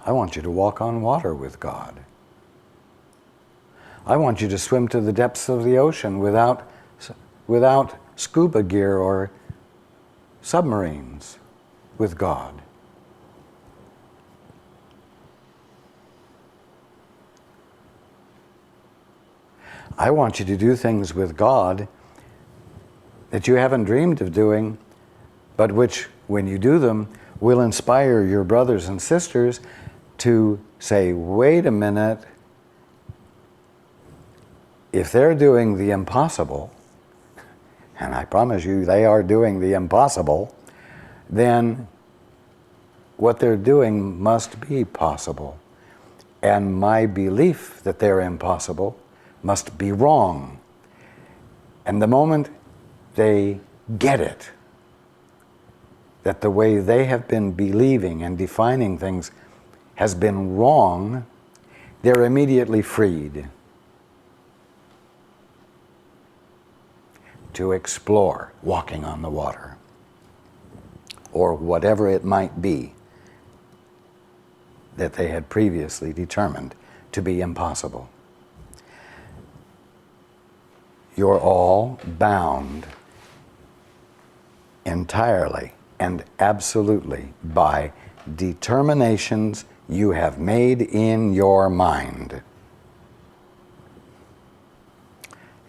I want you to walk on water with God. I want you to swim to the depths of the ocean without scuba gear or submarines with God. I want you to do things with God that you haven't dreamed of doing, but which, when you do them, will inspire your brothers and sisters to say, wait a minute, if they're doing the impossible, and I promise you they are doing the impossible, then what they're doing must be possible. And my belief that they're impossible must be wrong. And the moment they get it, that the way they have been believing and defining things has been wrong, they're immediately freed to explore walking on the water, or whatever it might be that they had previously determined to be impossible. You're all bound entirely and absolutely by determinations you have made in your mind.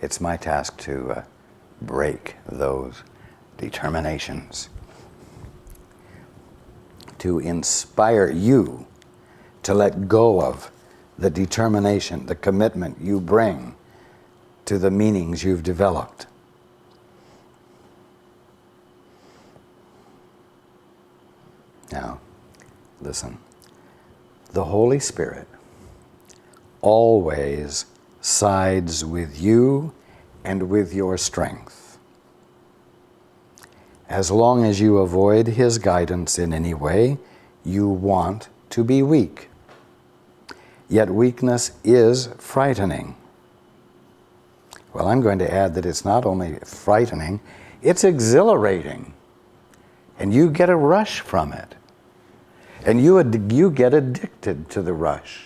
It's my task to break those determinations, to inspire you to let go of the determination, the commitment you bring to the meanings you've developed. Now, listen. The Holy Spirit always sides with you and with your strength. As long as you avoid His guidance in any way, you want to be weak. Yet weakness is frightening. Well, I'm going to add that it's not only frightening, it's exhilarating. And you get a rush from it. And you get addicted to the rush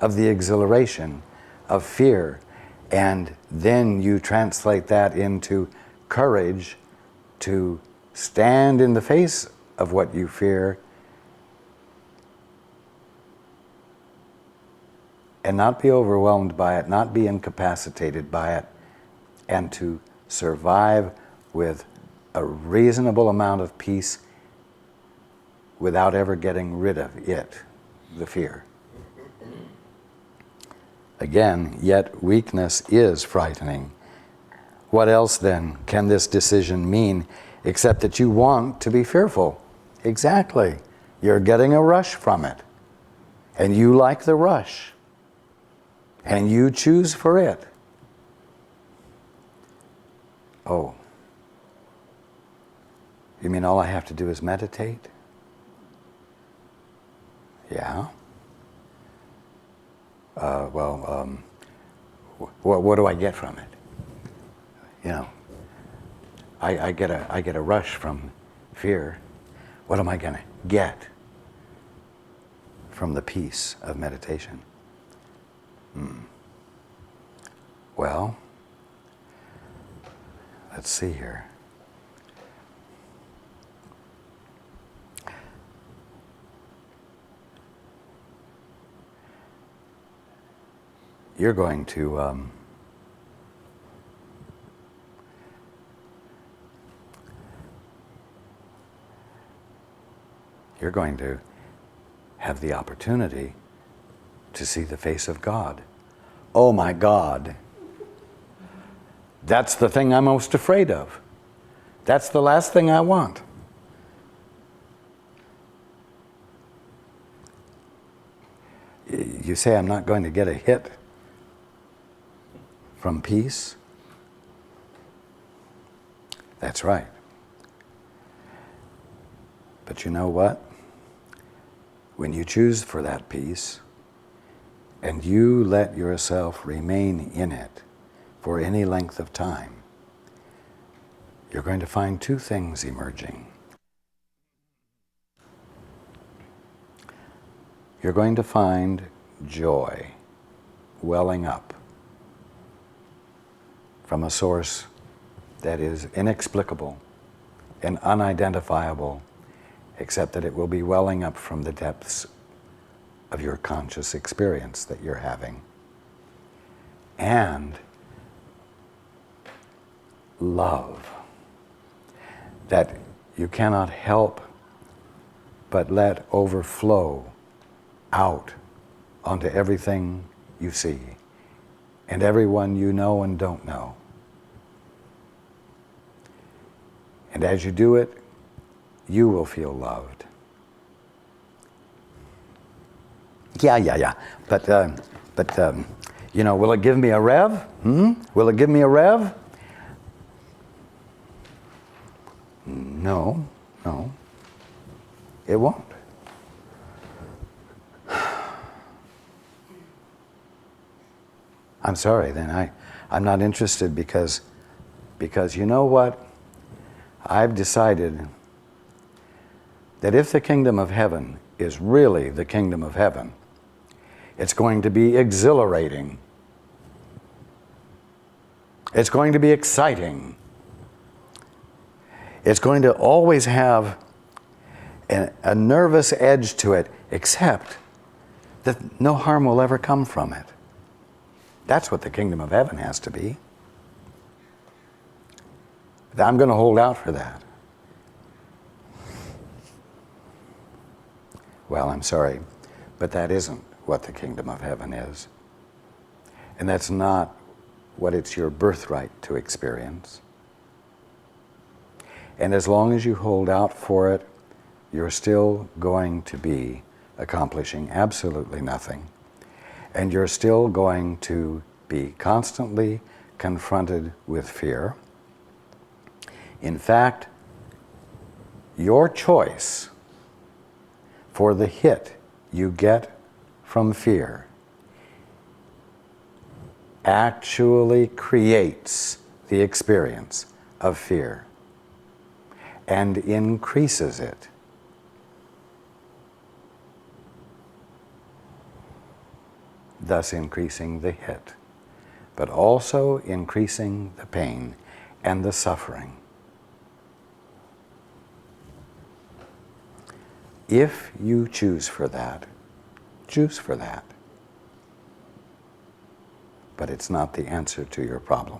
of the exhilaration of fear. And then you translate that into courage to stand in the face of what you fear and not be overwhelmed by it, not be incapacitated by it, and to survive with a reasonable amount of peace without ever getting rid of it, the fear. Again, yet weakness is frightening. What else then can this decision mean except that you want to be fearful? Exactly. You're getting a rush from it. And you like the rush. And you choose for it. Oh. You mean all I have to do is meditate? Yeah. What do I get from it? You know, I get a rush from fear. What am I going to get from the peace of meditation? Well, let's see here. You're going to have the opportunity to see the face of God. Oh my God. That's the thing I'm most afraid of. That's the last thing I want. You say I'm not going to get a hit from peace? That's right. But you know what? When you choose for that peace, and you let yourself remain in it for any length of time, you're going to find two things emerging. you're going to find joy welling up from a source that is inexplicable and unidentifiable, except that it will be welling up from the depths of your conscious experience that you're having. And love that you cannot help but let overflow out onto everything you see and everyone you know and don't know. And as you do it, you will feel loved. Yeah. But will it give me a rev? Will it give me a rev? No, it won't. I'm sorry, then I'm not interested because you know what? I've decided that if the kingdom of heaven is really the kingdom of heaven, it's going to be exhilarating. It's going to be exciting. It's going to always have a nervous edge to it, except that no harm will ever come from it. That's what the kingdom of heaven has to be. I'm going to hold out for that. Well, I'm sorry, but that isn't what the kingdom of heaven is. And that's not what it's your birthright to experience. And as long as you hold out for it, you're still going to be accomplishing absolutely nothing. And you're still going to be constantly confronted with fear. In fact, your choice for the hit you get from fear actually creates the experience of fear and increases it. Thus increasing the hit, but also increasing the pain and the suffering. If you choose for that, choose for that. But it's not the answer to your problem.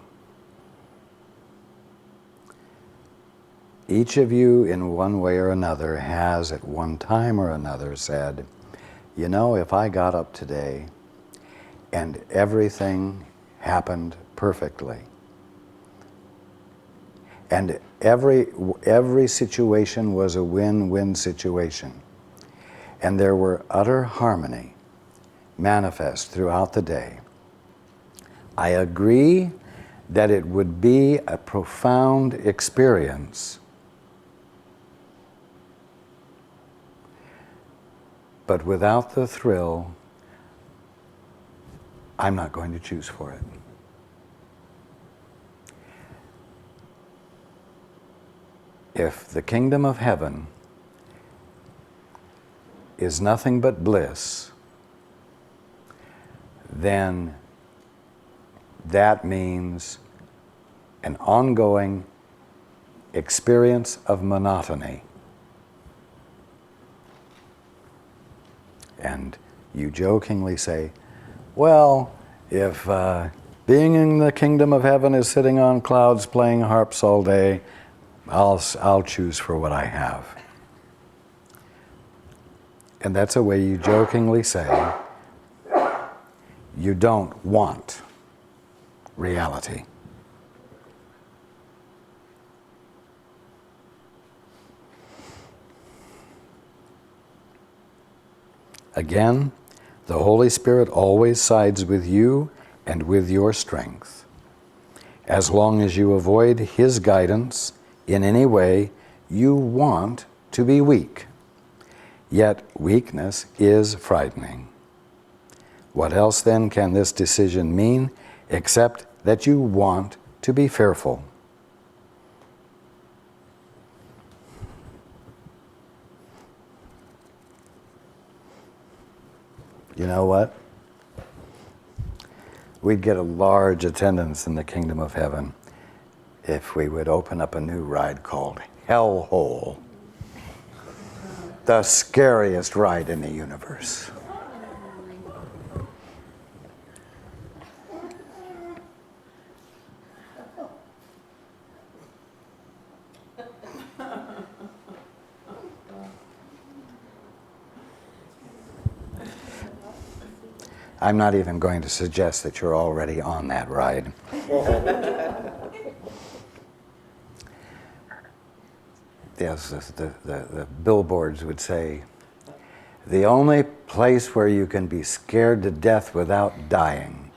Each of you, in one way or another, has at one time or another said, you know, if I got up today and everything happened perfectly, and every situation was a win-win situation, and there were utter harmony manifest throughout the day, I agree that it would be a profound experience. But without the thrill, I'm not going to choose for it. If the kingdom of heaven is nothing but bliss, then that means an ongoing experience of monotony. And you jokingly say, well, if being in the kingdom of heaven is sitting on clouds playing harps all day, I'll choose for what I have. And that's a way you jokingly say, you don't want reality. Again, the Holy Spirit always sides with you and with your strength. As long as you avoid His guidance in any way, you want to be weak. Yet weakness is frightening. What else then can this decision mean except that you want to be fearful? You know what? We'd get a large attendance in the kingdom of heaven if we would open up a new ride called Hellhole. The scariest ride in the universe. I'm not even going to suggest that you're already on that ride. Yes, the billboards would say, the only place where you can be scared to death without dying.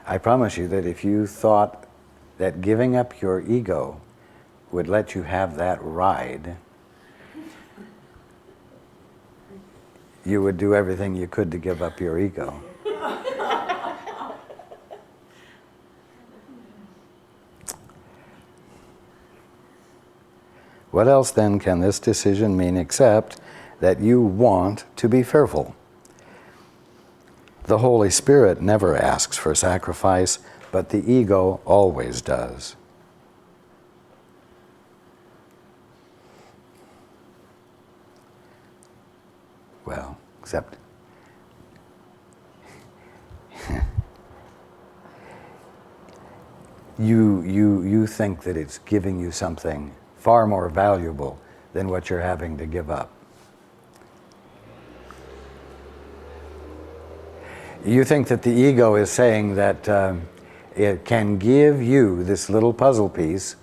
I promise you that if you thought that giving up your ego would let you have that ride, you would do everything you could to give up your ego. What else then can this decision mean except that you want to be fearful? The Holy Spirit never asks for sacrifice, but the ego always does. Well, except you think that it's giving you something far more valuable than what you're having to give up. You think that the ego is saying that it can give you, this little puzzle piece,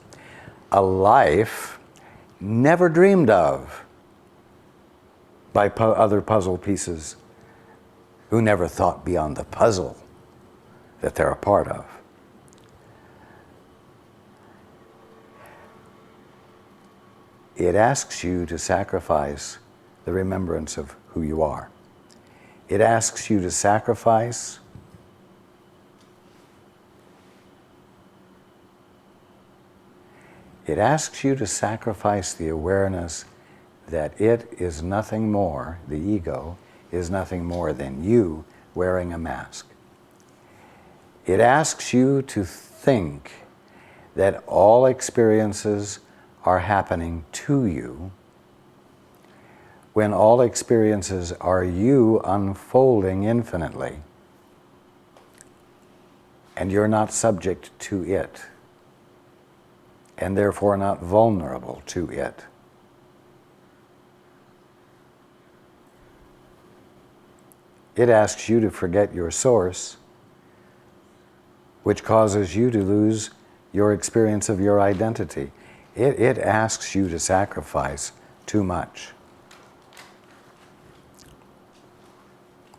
a life never dreamed of by other puzzle pieces who never thought beyond the puzzle that they're a part of. It asks you to sacrifice the remembrance of who you are. It asks you to sacrifice the awareness that it is nothing more, the ego is nothing more than you wearing a mask. It asks you to think that all experiences are happening to you, when all experiences are you unfolding infinitely, and you're not subject to it, and therefore not vulnerable to it. It asks you to forget your source, which causes you to lose your experience of your identity. It asks you to sacrifice too much.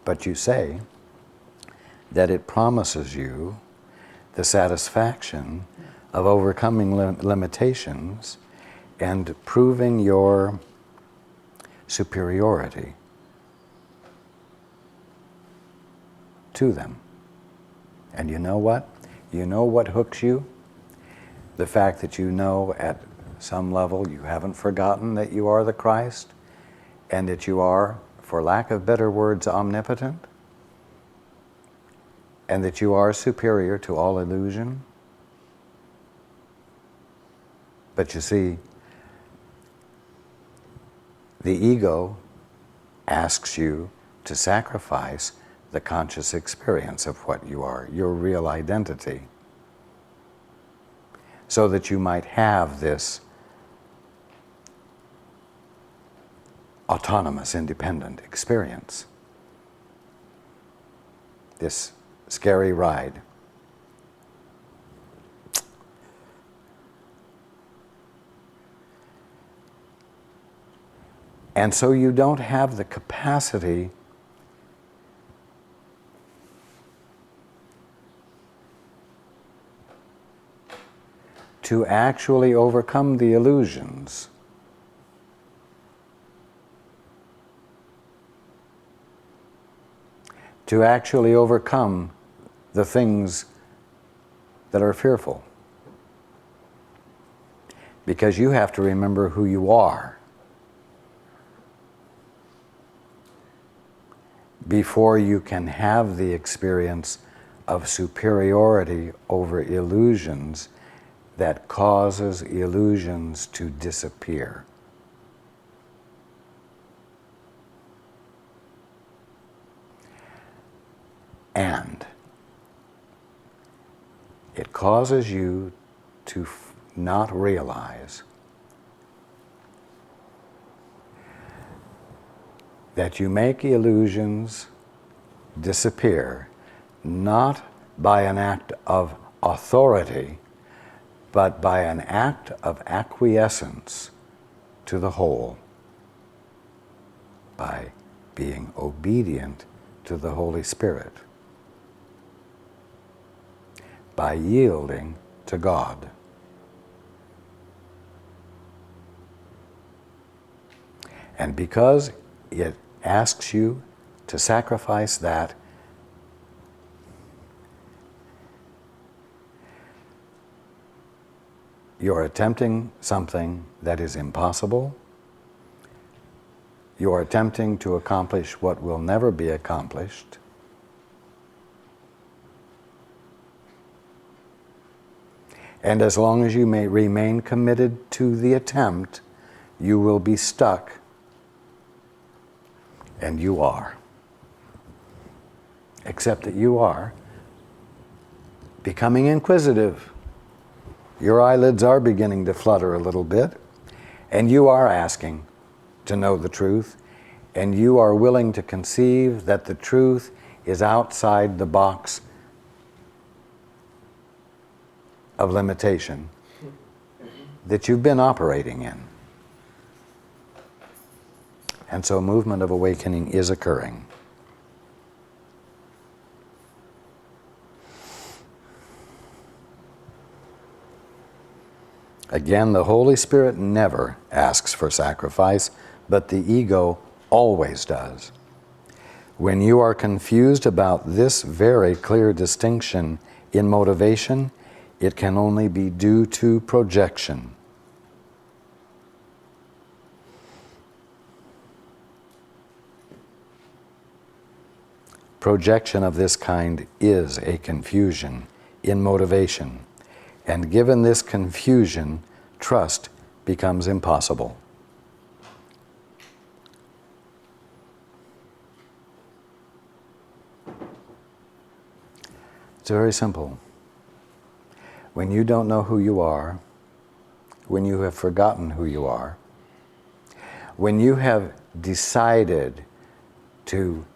But you say that it promises you the satisfaction of overcoming limitations and proving your superiority to them. And you know what? You know what hooks you? The fact that you know at some level you haven't forgotten that you are the Christ, and that you are, for lack of better words, omnipotent, and that you are superior to all illusion. But you see, the ego asks you to sacrifice the conscious experience of what you are, your real identity, so that you might have this autonomous, independent experience, this scary ride. And so you don't have the capacity to actually overcome the illusions. To actually overcome the things that are fearful. Because you have to remember who you are before you can have the experience of superiority over illusions that causes illusions to disappear. And it causes you to not realize that you make illusions disappear not by an act of authority, but by an act of acquiescence to the whole, by being obedient to the Holy Spirit, by yielding to God. And because it asks you to sacrifice that, you're attempting something that is impossible. You're attempting to accomplish what will never be accomplished. And as long as you may remain committed to the attempt, you will be stuck. And you are. Except that you are becoming inquisitive. Your eyelids are beginning to flutter a little bit, and you are asking to know the truth, and you are willing to conceive that the truth is outside the box of limitation that you've been operating in. And so movement of awakening is occurring. Again, the Holy Spirit never asks for sacrifice, but the ego always does. When you are confused about this very clear distinction in motivation, it can only be due to projection. Projection of this kind is a confusion in motivation, and given this confusion, trust becomes impossible. It's very simple. When you don't know who you are, when you have forgotten who you are, when you have decided to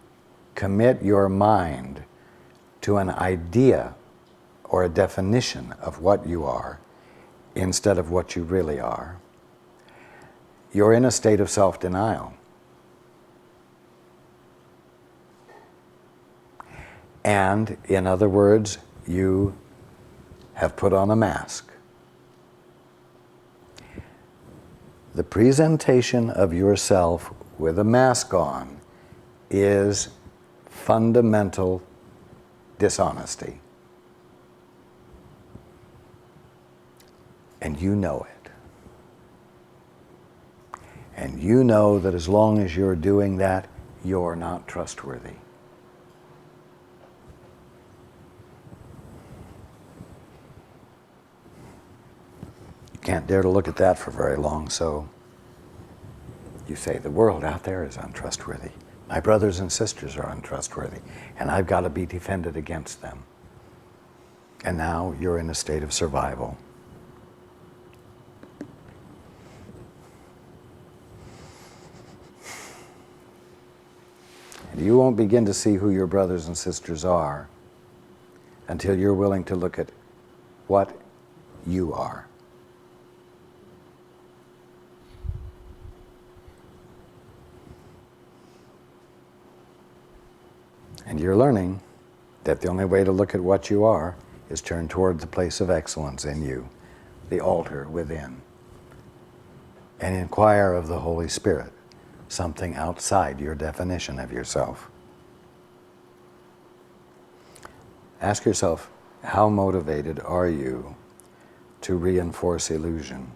commit your mind to an idea or a definition of what you are instead of what you really are, you're in a state of self-denial. And, in other words, you have put on a mask. The presentation of yourself with a mask on is fundamental dishonesty. And you know it. And you know that as long as you're doing that, you're not trustworthy. You can't dare to look at that for very long, so you say, the world out there is untrustworthy. My brothers and sisters are untrustworthy, and I've got to be defended against them. And now you're in a state of survival. And you won't begin to see who your brothers and sisters are until you're willing to look at what you are. And you're learning that the only way to look at what you are is turn toward the place of excellence in you, the altar within, and inquire of the Holy Spirit, something outside your definition of yourself. Ask yourself, How motivated are you to reinforce illusion?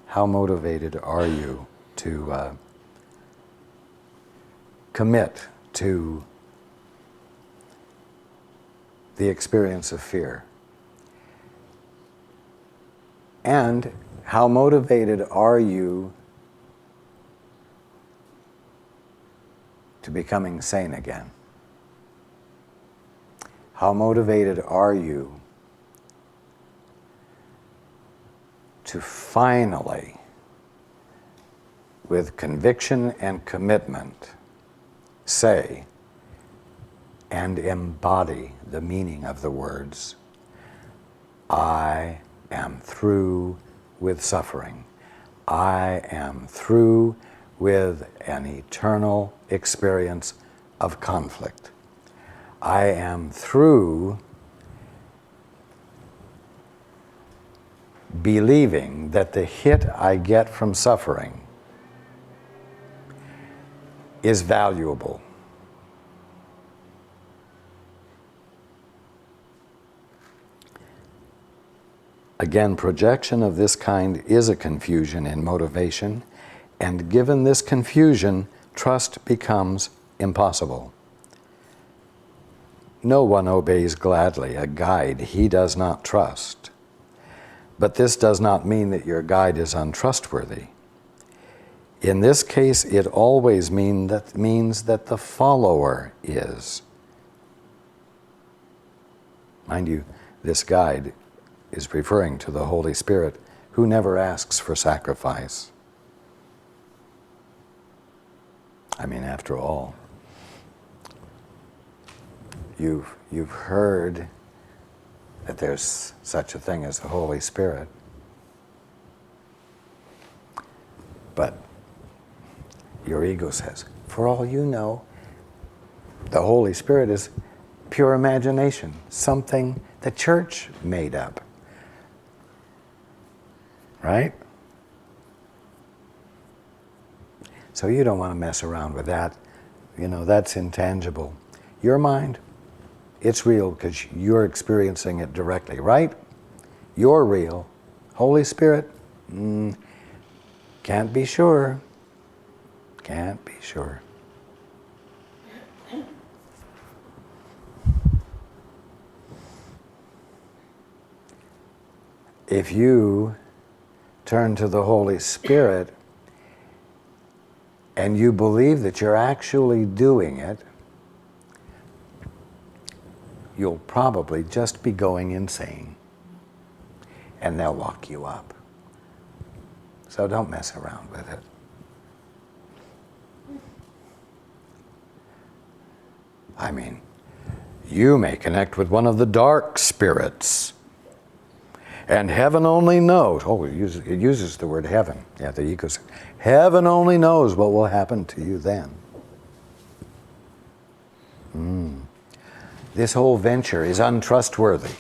How motivated are you to commit to the experience of fear? And how motivated are you to becoming sane again? How motivated are you to finally, with conviction and commitment, say and embody the meaning of the words, I am through with suffering. I am through with an eternal experience of conflict. I am through believing that the hit I get from suffering is valuable. Again, projection of this kind is a confusion in motivation, and given this confusion, trust becomes impossible. No one obeys gladly a guide he does not trust. But this does not mean that your guide is untrustworthy. In this case, it always means that the follower is. Mind you, this guide is referring to the Holy Spirit, who never asks for sacrifice. I mean, after all, you've heard that there's such a thing as the Holy Spirit. But your ego says, for all you know, the Holy Spirit is pure imagination, something the church made up. Right? So you don't want to mess around with that. You know, that's intangible. Your mind, it's real because you're experiencing it directly, right? You're real. Holy Spirit, can't be sure. Can't be sure. If you turn to the Holy Spirit and you believe that you're actually doing it, you'll probably just be going insane, and they'll lock you up. So don't mess around with it. I mean, you may connect with one of the dark spirits, and heaven only knows. Oh, it uses the word heaven. Yeah, the ego says, heaven only knows what will happen to you then. This whole venture is untrustworthy.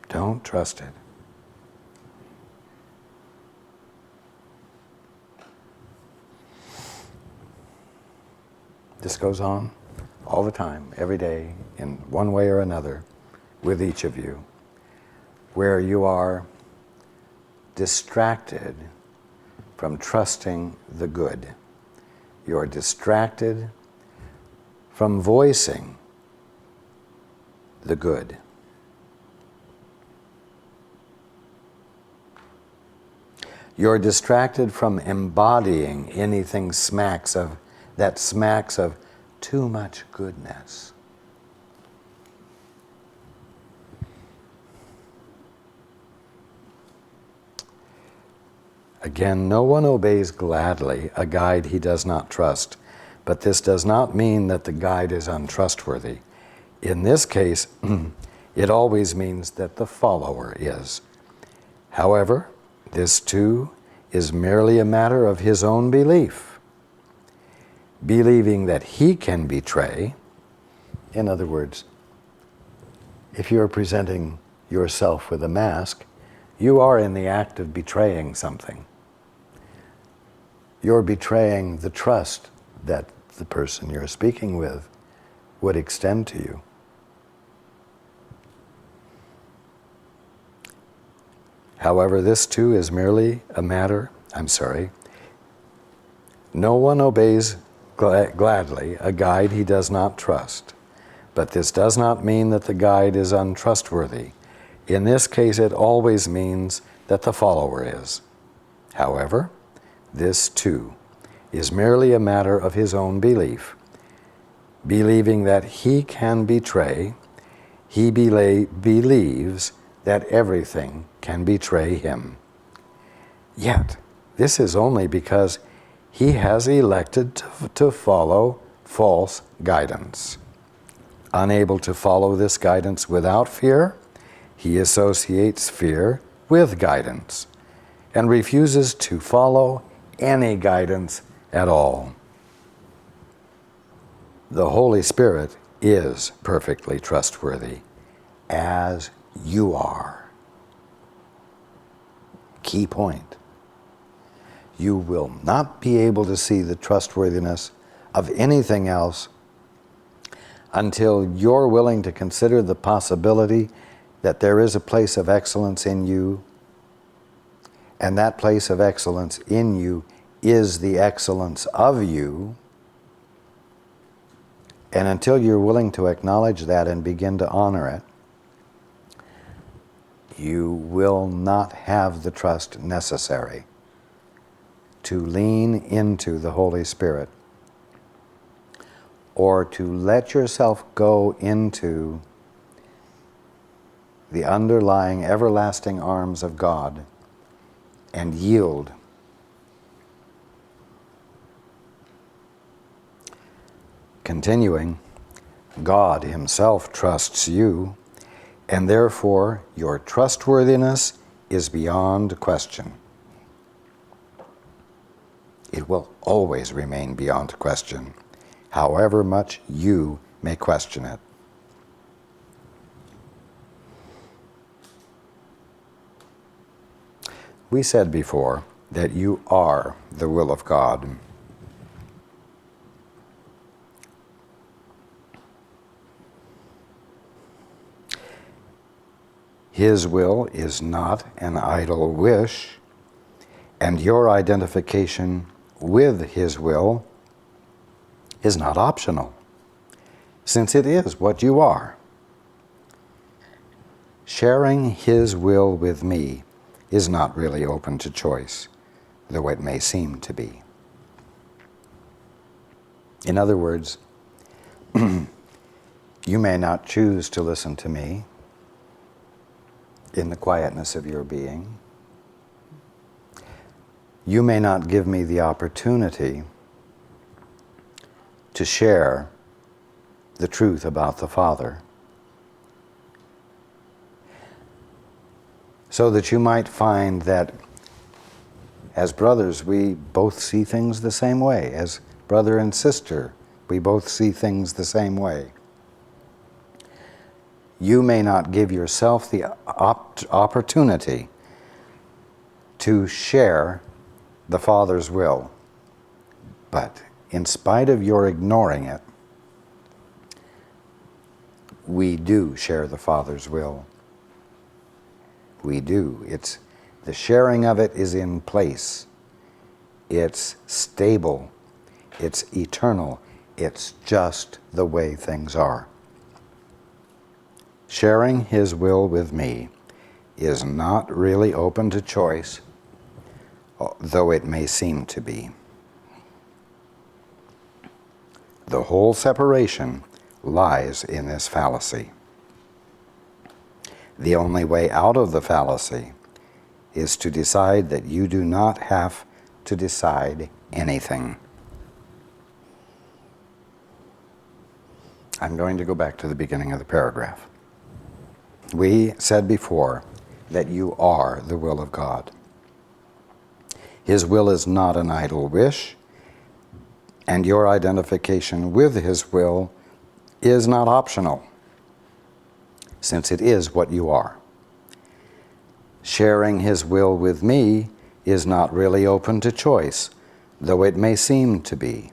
Don't trust it. This goes on all the time, every day, in one way or another, with each of you, where you are distracted from trusting the good. You are distracted from voicing the good. You're distracted from embodying anything that smacks of too much goodness. Again, no one obeys gladly a guide he does not trust, but this does not mean that the guide is untrustworthy. In this case, it always means that the follower is. However, this too is merely a matter of his own belief. Believing that he can betray, in other words, if you're presenting yourself with a mask, you are in the act of betraying something. You're betraying the trust that the person you're speaking with would extend to you. However, this too is merely a matter, no one obeys gladly a guide he does not trust. But this does not mean that the guide is untrustworthy. In this case, it always means that the follower is. However, this too is merely a matter of his own belief. Believing that he can betray, he believes that everything can betray him. Yet, this is only because he has elected to follow false guidance. Unable to follow this guidance without fear, he associates fear with guidance and refuses to follow any guidance at all. The Holy Spirit is perfectly trustworthy, as you are. Key point. You will not be able to see the trustworthiness of anything else until you're willing to consider the possibility that there is a place of excellence in you, and that place of excellence in you is the excellence of you. And until you're willing to acknowledge that and begin to honor it, you will not have the trust necessary to lean into the Holy Spirit or to let yourself go into the underlying everlasting arms of God and yield. Continuing, God Himself trusts you, and therefore your trustworthiness is beyond question. It will always remain beyond question, however much you may question it. We said before that you are the will of God. His will is not an idle wish, and your identification with His will is not optional, since it is what you are. Sharing His will with me is not really open to choice, though it may seem to be. In other words, you may not choose to listen to me in the quietness of your being. You may not give me the opportunity to share the truth about the Father, so that you might find that as brothers we both see things the same way. As brother and sister, we both see things the same way. You may not give yourself the opportunity to share the Father's will, but in spite of your ignoring it, we do share the Father's will. We do. The sharing of it is in place. It's stable. It's eternal. It's just the way things are. Sharing His will with me is not really open to choice, though it may seem to be. The whole separation lies in this fallacy. The only way out of the fallacy is to decide that you do not have to decide anything. I'm going to go back to the beginning of the paragraph. We said before that you are the will of God. His will is not an idle wish, and your identification with His will is not optional, since it is what you are. Sharing His will with me is not really open to choice, though it may seem to be.